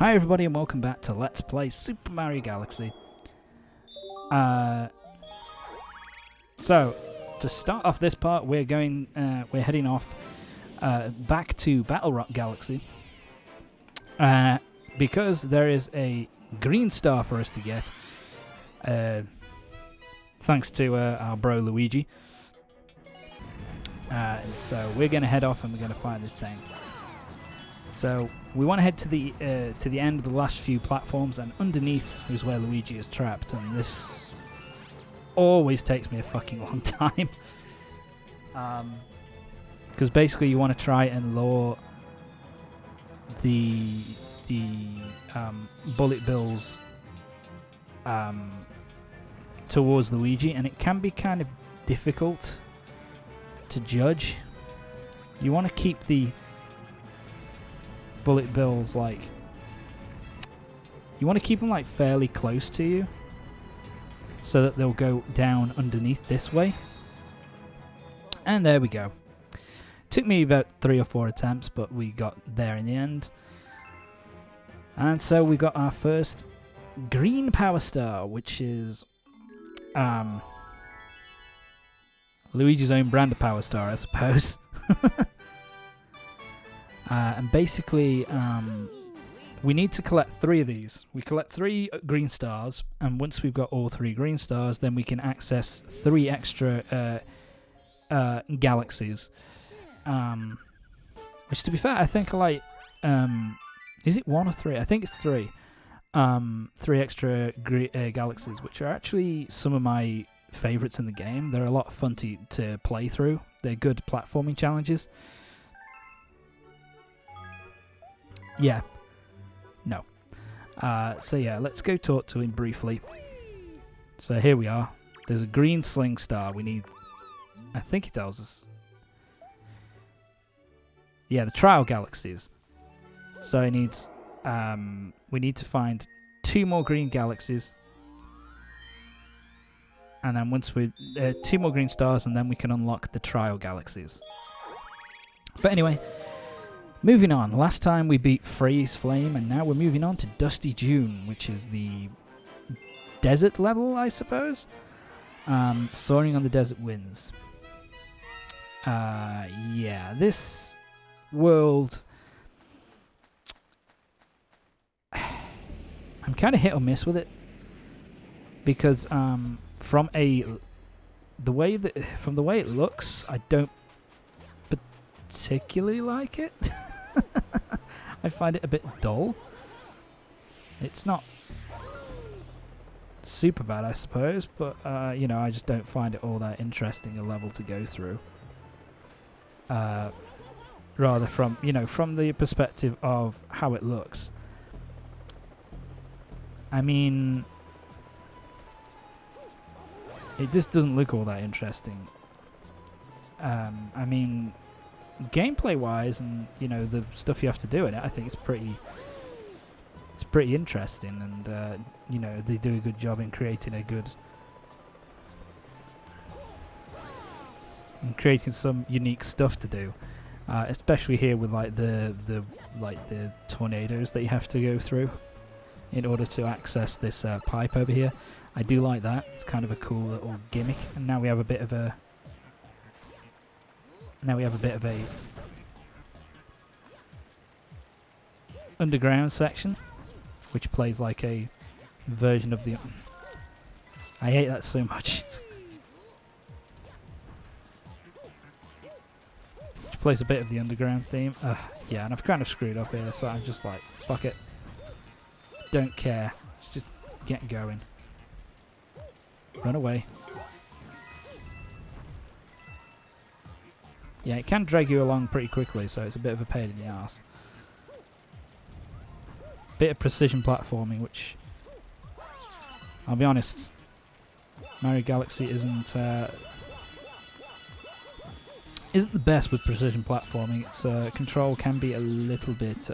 Hi everybody and welcome back to Let's Play Super Mario Galaxy. So, to start off this part, we're heading off back to Battle Rock Galaxy. Because there is a green star for us to get. Thanks to our bro Luigi. And so we're going to head off and we're going to find this thing. So we want to head to the end of the last few platforms, and underneath is where Luigi is trapped, and this always takes me a fucking long time. Because basically you want to try and lure the bullet bills towards Luigi, and it can be kind of difficult to judge. You want to keep the bullet bills you want to keep them like fairly close to you so that they'll go down underneath this way. And there we go. Took me about 3 or 4 attempts, but we got there in the end. And so we got our first green power star, which is Luigi's own brand of power star, I suppose. And basically, we need to collect 3 of these. We collect 3 green stars, and once we've got all 3 green stars, then we can access 3 extra galaxies. Which, to be fair, I think is it 1 or 3? I think it's 3. 3 extra galaxies, which are actually some of my favourites in the game. They're a lot of fun to play through. They're good platforming challenges. Yeah. No. So yeah, let's go talk to him briefly. So here we are. There's a green sling star. We need... I think he tells us... Yeah, the trial galaxies. So he needs... we need to find 2 more green galaxies. And then once we... 2 more green stars, and then we can unlock the trial galaxies. But anyway... Moving on, last time we beat Freeze Flame, and now we're moving on to Dusty Dune, which is the desert level, I suppose? Soaring on the Desert Winds. Yeah, this world... I'm kind of hit or miss with it, because from the way it looks, I don't particularly like it. I find it a bit dull. It's not super bad, I suppose, but you know, I just don't find it all that interesting a level to go through. Rather from the perspective of how it looks. I mean, it just doesn't look all that interesting. I mean, gameplay wise, and the stuff you have to do in it, I think it's pretty interesting, and they do a good job in creating some unique stuff to do, especially here with the tornadoes that you have to go through in order to access this pipe over here. I do like that. It's kind of a cool little gimmick. And now we have a bit of a underground section, which plays like a version of the... I hate that so much. Which plays a bit of the underground theme. Yeah, and I've kind of screwed up here, so I'm just like, fuck it. Don't care. Let's just get going. Run away. Yeah, it can drag you along pretty quickly, so it's a bit of a pain in the arse. Bit of precision platforming, which, I'll be honest, Mario Galaxy isn't the best with precision platforming. Its control can be a little bit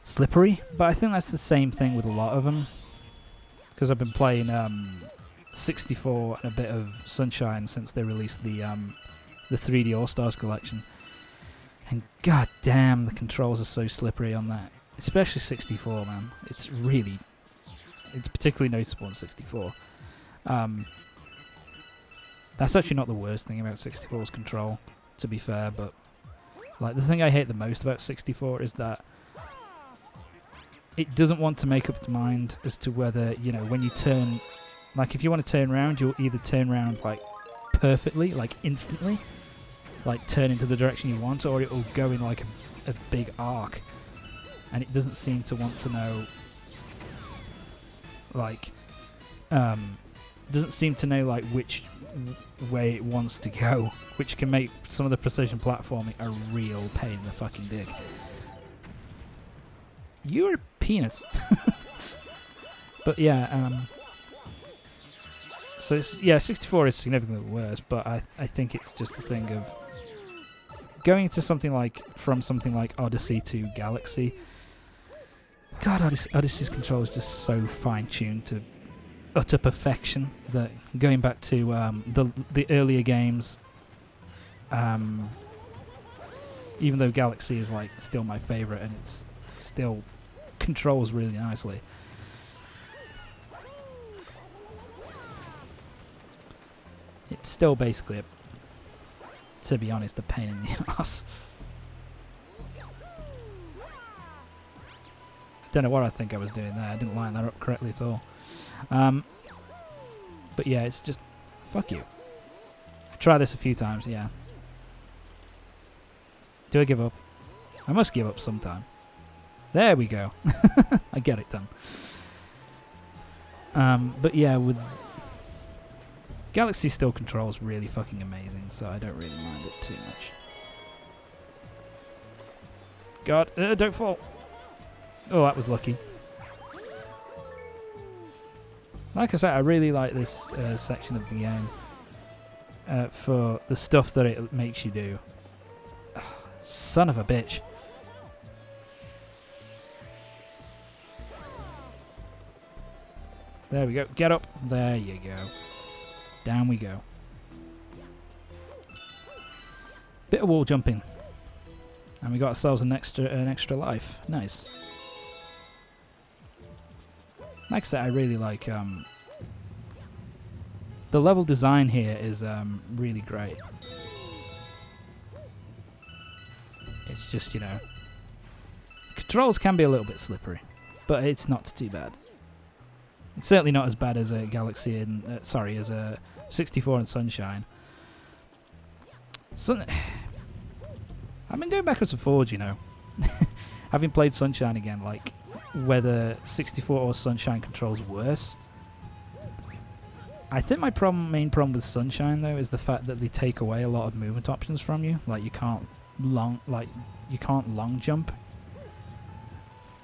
slippery, but I think that's the same thing with a lot of them. Because I've been playing 64 and a bit of Sunshine since they released the 3D All-Stars collection. And god damn, the controls are so slippery on that. Especially 64, man. It's particularly noticeable in 64. That's actually not the worst thing about 64's control, to be fair, but like the thing I hate the most about 64 is that it doesn't want to make up its mind as to whether, you know, when you turn, like if you want to turn around, you'll either turn around like perfectly, like instantly, like turn into the direction you want, or it'll go in like a big arc. And it doesn't seem to want to know, like, doesn't seem to know like which way it wants to go, which can make some of the precision platforming a real pain in the fucking dick. You're a penis. But yeah, so it's, yeah, 64 is significantly worse, but I think it's just a thing of going to something like, from something like Odyssey to Galaxy. God, Odyssey's control is just so fine-tuned to utter perfection that going back to the earlier games, even though Galaxy is like still my favorite and it's still controls really nicely, it's still basically, to be honest, a pain in the ass. Don't know what I think I was doing there. I didn't line that up correctly at all. But yeah, it's just, fuck you. I tried this a few times, yeah. Do I give up? I must give up sometime. There we go. I get it done. But yeah, with Galaxy still controls really fucking amazing, so I don't really mind it too much. God, don't fall. Oh, that was lucky. Like I said, I really like this section of the game for the stuff that it makes you do. Ugh, son of a bitch. There we go. Get up. There you go. Down we go. Bit of wall jumping. And we got ourselves an extra life. Nice. Like I said, I really like the level design here is really great. It's just, you know, controls can be a little bit slippery, but it's not too bad. It's certainly not as bad as a Galaxy and as a 64 and Sunshine. I've been going backwards and forwards, you know. Having played Sunshine again, like whether 64 or Sunshine controls worse. I think my main problem with Sunshine though is the fact that they take away a lot of movement options from you. Like you can't long jump.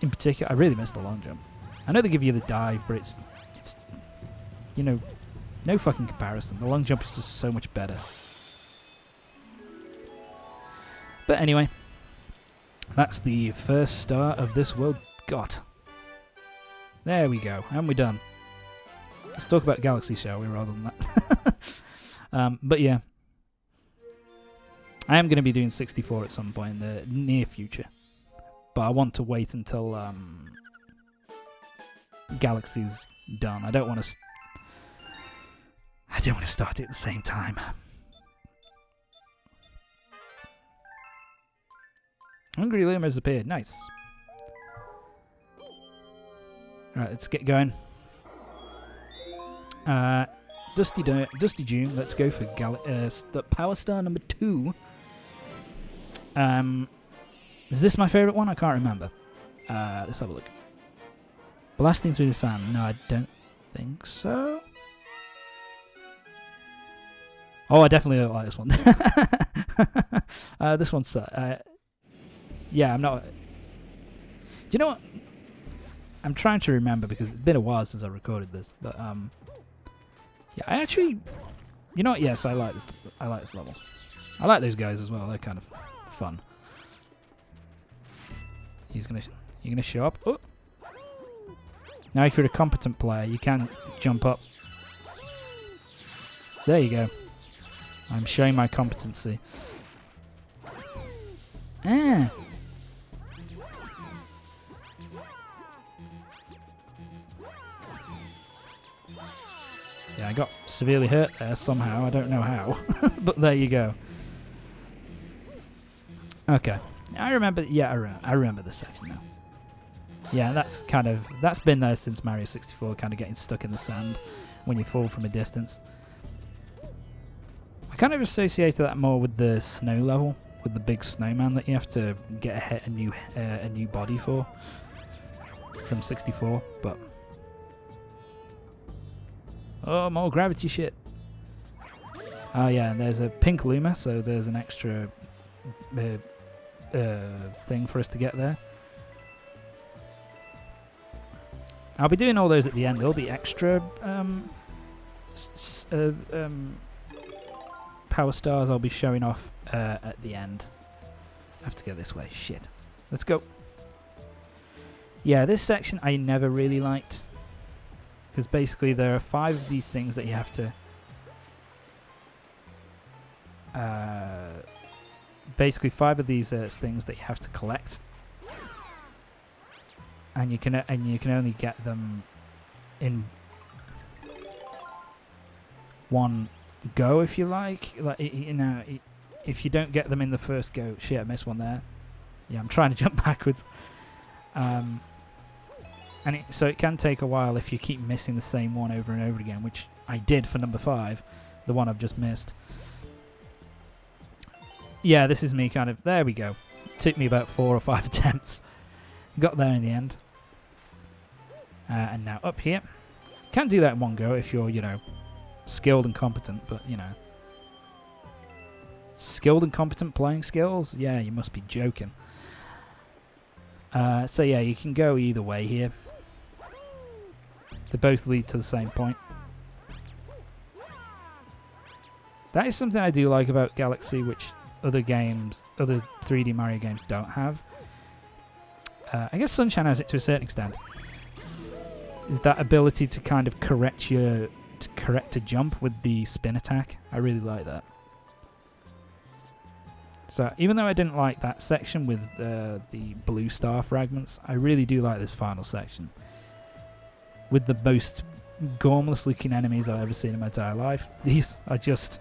In particular, I really miss the long jump. I know they give you the dive, but it's you know, no fucking comparison. The long jump is just so much better. But anyway, that's the first star of this world got. There we go, and we're done. Let's talk about Galaxy, shall we, rather than that. But yeah, I am going to be doing 64 at some point in the near future. But I want to wait until Galaxy's done. I don't want to start it at the same time. Hungry Loom has appeared. Nice. Alright, let's get going. Dusty Dune. Let's go for Power Star number 2. Is this my favourite one? I can't remember. Let's have a look. Blasting through the sand. No, I don't think so. Oh, I definitely don't like this one. This one's... yeah, I'm not... Do you know what? I'm trying to remember because it's been a while since I recorded this. But, yeah, I actually... You know what? Yes, I like this level. I like those guys as well. They're kind of fun. You're gonna show up. Oh. Now, if you're a competent player, you can jump up. There you go. I'm showing my competency. Ah. Yeah, I got severely hurt there somehow. I don't know how, but there you go. Okay, I remember. Yeah, I remember this section now. Yeah, that's been there since Mario 64. Kind of getting stuck in the sand when you fall from a distance. I kind of associated that more with the snow level, with the big snowman that you have to get a new body for from 64. But oh, more gravity shit. Oh yeah, and there's a pink Luma, so there's an extra thing for us to get there. I'll be doing all those at the end. All the extra power stars I'll be showing off at the end. I have to go this way. Shit. Let's go. Yeah, this section I never really liked. Because basically there are 5 of these things that you have to... basically 5 of these things that you have to collect. And you can only get them in one go, if you like. If you don't get them in the first go, shit, I missed one there. Yeah, I'm trying to jump backwards. So it can take a while if you keep missing the same one over and over again, which I did for number 5, the one I've just missed. Yeah, this is me kind of. There we go. It took me about 4 or 5 attempts. Got there in the end. And now up here. Can't do that in one go if you're, skilled and competent, but, skilled and competent playing skills? Yeah, you must be joking. So yeah, you can go either way here. They both lead to the same point. That is something I do like about Galaxy, which other 3D Mario games don't have. I guess Sunshine has it to a certain extent. Is that ability to kind of correct a jump with the spin attack. I really like that. So even though I didn't like that section with the blue star fragments, I really do like this final section. With the most gormless looking enemies I've ever seen in my entire life. These are just...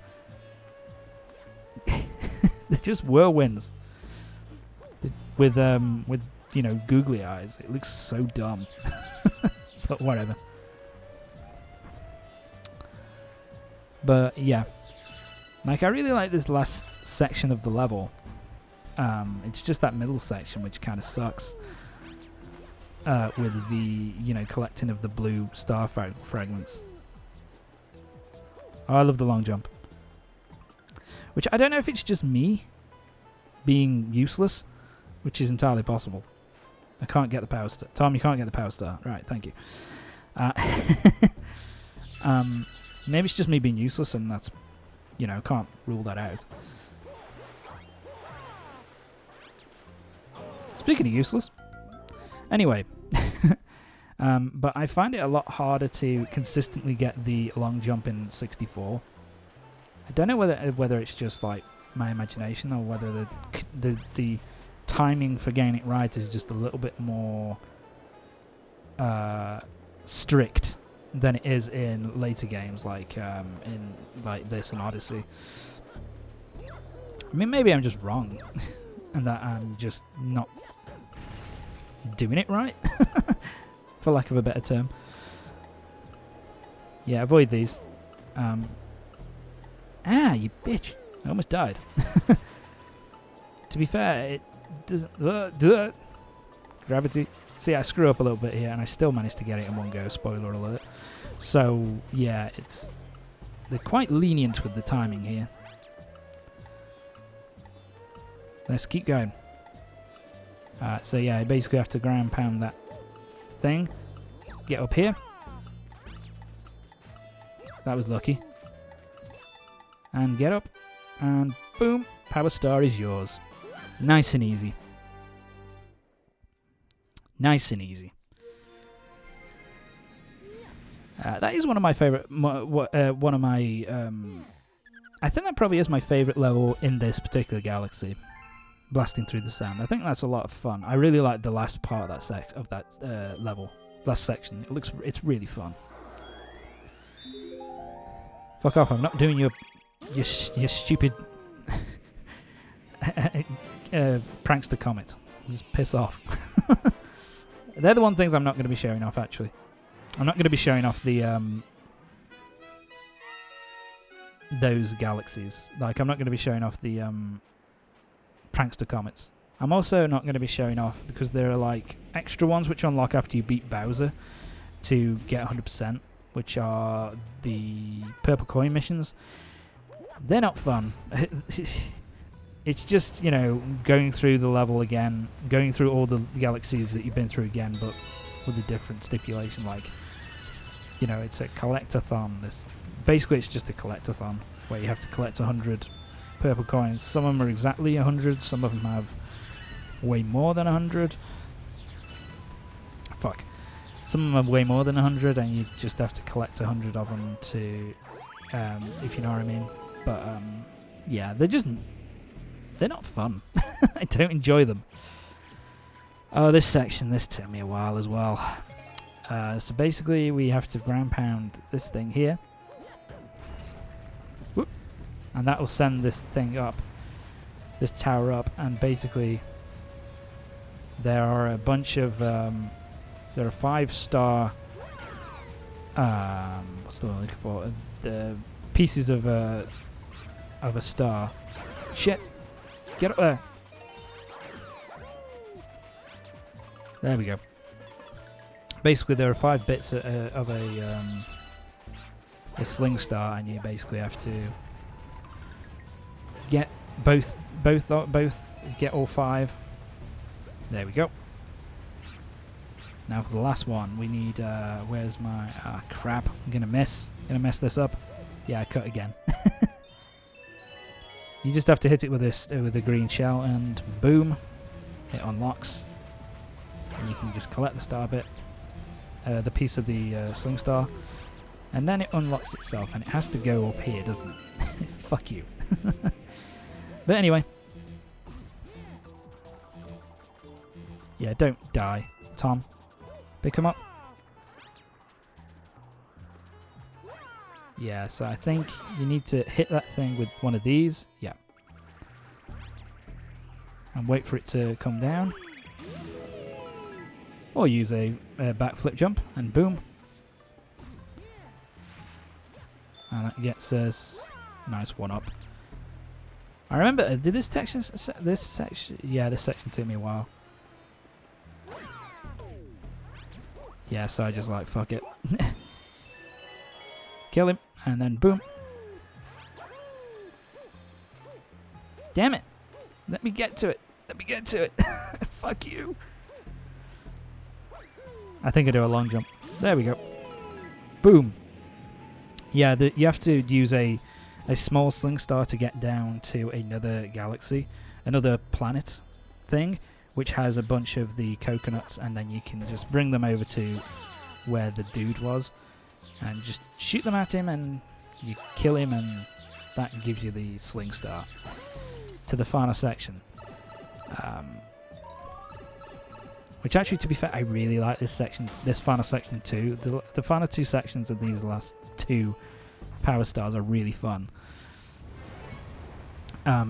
they're just whirlwinds. With googly eyes. It looks so dumb. But whatever. But yeah. Like, I really like this last section of the level. It's just that middle section which kind of sucks. With the, collecting of the blue star fragments. Oh, I love the long jump. Which I don't know if it's just me being useless, which is entirely possible. I can't get the power star. Tom, you can't get the power star. Right, thank you. Maybe it's just me being useless, and that's, can't rule that out. Speaking of useless. Anyway. But I find it a lot harder to consistently get the long jump in 64. I don't know whether it's just like my imagination or whether the timing for getting it right is just a little bit more strict than it is in later games like in like this and Odyssey. I mean, maybe I'm just wrong and that I'm just not doing it right, for lack of a better term. Yeah, avoid these. You bitch. I almost died. To be fair, it doesn't... Gravity. See, I screw up a little bit here, and I still managed to get it in one go. Spoiler alert. So, yeah, they're quite lenient with the timing here. Let's keep going. So, yeah, I basically have to ground pound that thing. Get up here. That was lucky. And get up. And boom. Power star is yours. Nice and easy. Nice and easy. That is one of my favorite. One of my. I think that probably is my favorite level in this particular Galaxy. blasting through the sand. I think that's a lot of fun. I really like the last part of that level, last section. It's really fun. Fuck off! I'm not doing your stupid prankster comet. Just piss off. They're the one things I'm not going to be showing off. Actually, I'm not going to be showing off the those galaxies. Like, I'm not going to be showing off the prankster comets. I'm also not going to be showing off, because there are like extra ones which unlock after you beat Bowser to get 100%, which are the purple coin missions. They're not fun. It's just, you know, going through the level again, going through all the galaxies that you've been through again, but with a different stipulation. Like, you know, it's a collectathon. Basically, it's just a collectathon where you have to collect 100 purple coins. Some of them are exactly 100. Some of them have way more than 100. Fuck. Some of them have way more than 100, and you just have to collect 100 of them to, if you know what I mean. But yeah, they're not fun. I don't enjoy them. Oh, this took me a while as well. So basically, we have to ground pound this thing here. Whoop. And that will send this thing up, this tower up, and basically there are a bunch of there are 5-star what's the word I'm looking for? The pieces of a star. Shit! Get up there! There we go. Basically, there are 5 bits of a sling star, and you basically have to get both get all 5. There we go. Now for the last one, we need where's my crap? I'm gonna mess this up. Yeah, I cut again. You just have to hit it with a green shell, and boom, it unlocks. And you can just collect the star bit, the piece of the sling star, and then it unlocks itself, and it has to go up here, doesn't it? Fuck you. But anyway, yeah, don't die, Tom. Pick him up. Yeah, so I think you need to hit that thing with one of these. Yeah. And wait for it to come down. Or use a backflip jump, and boom. And that gets us nice one up. I remember, did this section, yeah, this section took me a while. Yeah, so I just like, fuck it. Kill him, and then boom. Damn it. Let me get to it. Let me get to it. Fuck you. I think I do a long jump. There we go. Boom. Yeah, you have to use a small sling star to get down to another galaxy, another planet thing, which has a bunch of the coconuts, and then you can just bring them over to where the dude was, and just shoot them at him, and you kill him, and that gives you the sling star to the final section. Which actually, to be fair, I really like this section, this final section too. The final 2 sections of these last 2 power stars are really fun.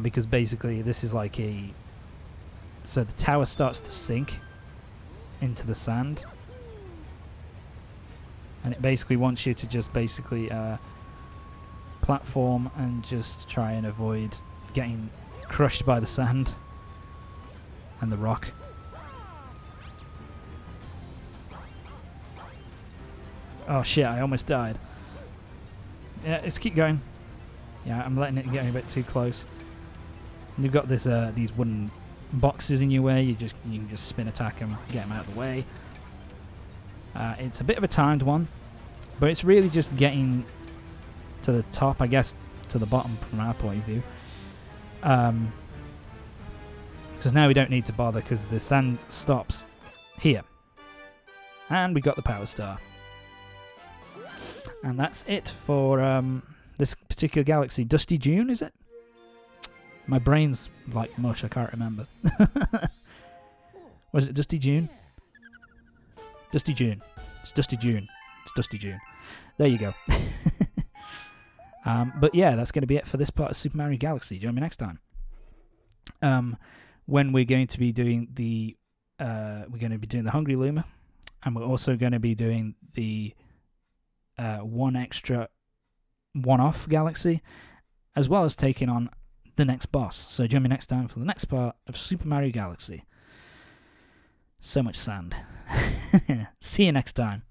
Because basically this is like so the tower starts to sink into the sand, and it basically wants you to just basically platform and just try and avoid getting crushed by the sand and the rock. Oh shit, I almost died. Yeah, let's keep going. Yeah, I'm letting it get a bit too close. And you've got this these wooden boxes in your way. You can just spin attack them, get them out of the way. It's a bit of a timed one, but it's really just getting to the top, I guess, to the bottom from our point of view. Because now we don't need to bother, because the sand stops here. And we got the power star. And that's it for this particular galaxy. Dusty Dune, is it? My brain's like mush, I can't remember. Was it Dusty June? Dusty June. It's Dusty June. It's Dusty June. There you go. But yeah, that's going to be it for this part of Super Mario Galaxy. Join me next time. When we're going to be doing the Hungry Luma, and we're also going to be doing the one-off Galaxy, as well as taking on the next boss. So join me next time for the next part of Super Mario Galaxy. So much sand. See you next time.